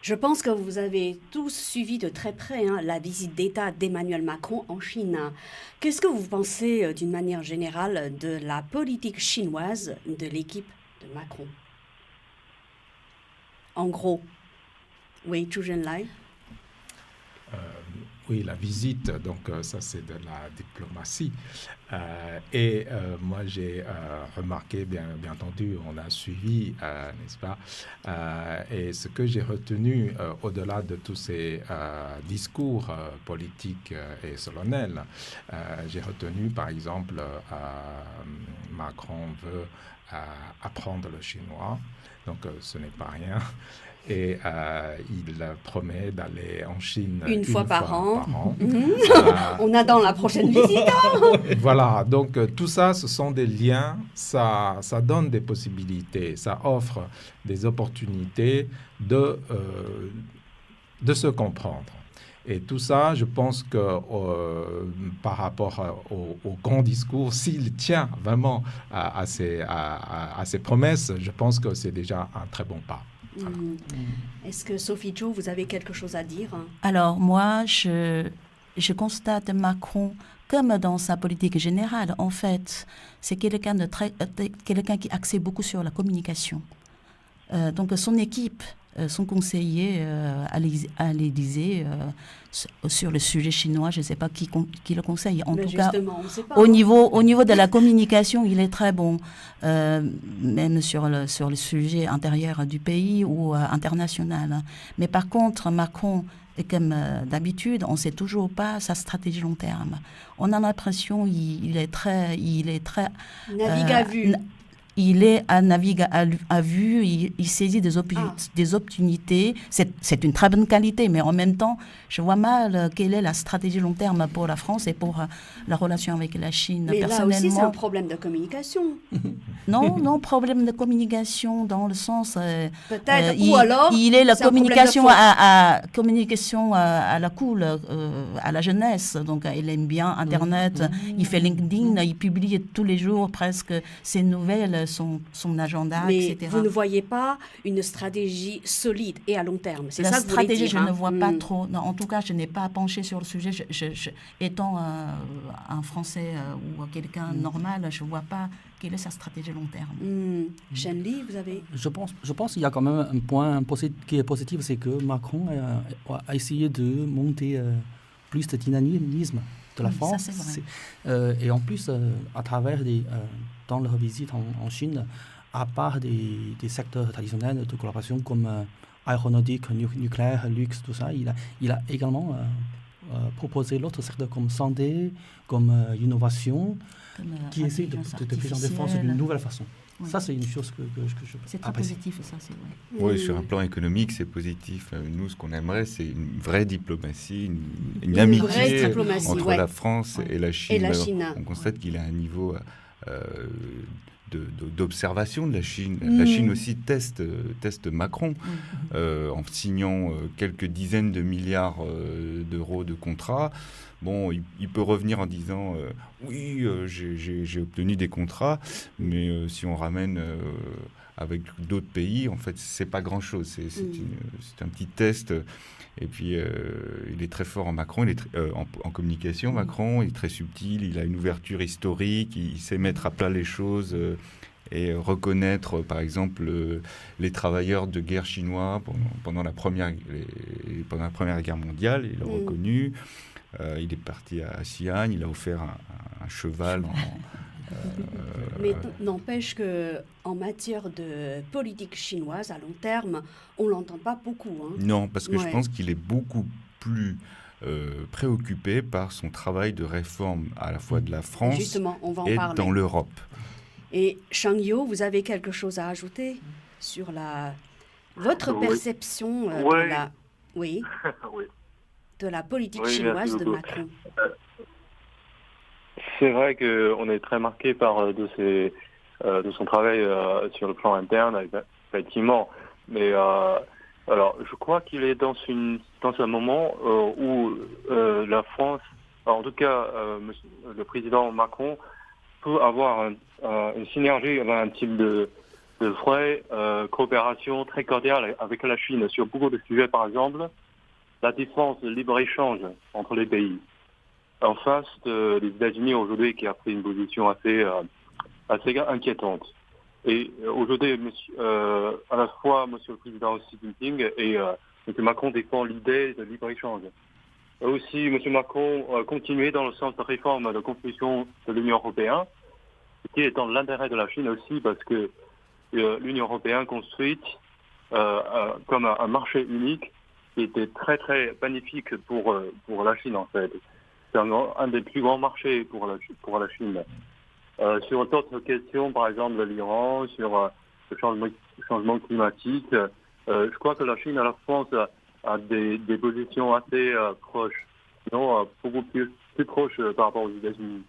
Je pense que vous avez tous suivi de très près la visite d'État d'Emmanuel Macron en Chine. Qu'est-ce que vous pensez d'une manière générale de la politique chinoise de l'équipe de Macron? En gros, oui, Zhu Zhenlai. Euh, oui, la visite, donc ça c'est de la diplomatie. Moi j'ai remarqué, bien entendu, on a suivi, n'est-ce pas? Et ce que j'ai retenu, au-delà de tous ces discours politiques et solennels, j'ai retenu par exemple, Macron veut apprendre le chinois, donc ce n'est pas rien. Et il promet d'aller en Chine une fois par an. Euh, On attend la prochaine visite. Voilà, donc tout ça, ce sont des liens, ça donne des possibilités, ça offre des opportunités de se comprendre. Et tout ça, je pense que par rapport au grand discours, s'il tient vraiment à ses promesses, je pense que c'est déjà un très bon pas. Voilà. Est-ce que Sophie Jo, vous avez quelque chose à dire? Alors moi, je constate Macron comme dans sa politique générale. En fait, c'est quelqu'un qui axe beaucoup sur la communication. Donc son équipe, son conseiller à l'Élysée sur le sujet chinois, je ne sais pas qui le conseille. En tout cas, au niveau de la communication, il est très bon, même sur le sujet intérieur du pays ou international. Mais par contre, Macron, comme d'habitude, on ne sait toujours pas sa stratégie long terme. On a l'impression qu'il est très navigue à vue. Il est à navigue à vue, il saisit des opportunités. C'est une très bonne qualité, mais en même temps, je vois mal quelle est la stratégie long terme pour la France et pour la relation avec la Chine. Mais là aussi, c'est un problème de communication. Non, problème de communication dans le sens... Peut-être, ou alors... Il est la communication à la cool, à la jeunesse. Donc, il aime bien Internet, il fait LinkedIn, il publie tous les jours presque ses nouvelles, son agenda, mais etc. Vous ne voyez pas une stratégie solide et à long terme. C'est ça que vous voulez dire. La stratégie, je ne vois pas trop. Non, en tout cas, je n'ai pas penché sur le sujet. Étant un Français ou quelqu'un normal, je ne vois pas quelle est sa stratégie long terme. Shenli, vous avez... Je pense qu'il y a quand même un point qui est positif, c'est que Macron a essayé de monter plus de dynamisme de la France. Ça, c'est vrai. Et en plus, à travers dans leur visite en Chine, à part des secteurs traditionnels de collaboration comme aéronautique, nucléaire, luxe, tout ça, il a également proposé d'autres secteurs comme santé, comme innovation, qui essaient de faire en défense d'une nouvelle façon. Oui. Ça, c'est une chose que je c'est très positif, ça, c'est vrai. Oui, sur un plan économique, c'est positif. Nous, ce qu'on aimerait, c'est une vraie diplomatie, une amitié entre la France et la Chine. On constate qu'il a un niveau d'observation de la Chine. La Chine aussi teste Macron en signant quelques dizaines de milliards d'euros de contrats. Bon, il peut revenir en disant oui, j'ai obtenu des contrats, mais si on ramène avec d'autres pays, en fait, c'est pas grand-chose. C'est un petit test. Et puis, il est très fort en Macron, en communication. Macron, il est très subtil, il a une ouverture historique, il sait mettre à plat les choses et reconnaître, par exemple, les travailleurs de guerre chinois pendant la Première Guerre mondiale. Il l'a reconnu. Il est parti à Xi'an, il a offert un cheval. Mais n'empêche qu'en matière de politique chinoise, à long terme, on ne l'entend pas beaucoup. Non, parce que je pense qu'il est beaucoup plus préoccupé par son travail de réforme à la fois de la France et dans l'Europe. Et Shang Yo, vous avez quelque chose à ajouter sur votre perception de la... Oui. Oui. De la politique chinoise de Macron. C'est vrai qu'on est très marqué par de son travail sur le plan interne, effectivement. Mais alors, je crois qu'il est dans un moment où la France, en tout cas le président Macron, peut avoir une synergie avec un type de de vraie coopération très cordiale avec la Chine sur beaucoup de sujets, par exemple, la défense de libre-échange entre les pays. En face des États-Unis aujourd'hui qui a pris une position assez inquiétante. Et aujourd'hui, à la fois M. le Président Xi Jinping et M. Macron défendent l'idée de libre-échange. Aussi, M. Macron continuait dans le sens de réforme de construction de l'Union européenne, ce qui est dans l'intérêt de la Chine aussi, parce que l'Union européenne construite comme un marché unique qui était très très bénéfique pour la Chine en fait. C'est un des plus grands marchés pour la Chine. Sur d'autres questions, par exemple l'Iran, sur le changement climatique, je crois que la Chine et la France a des positions assez proches, non beaucoup plus proches par rapport aux États-Unis.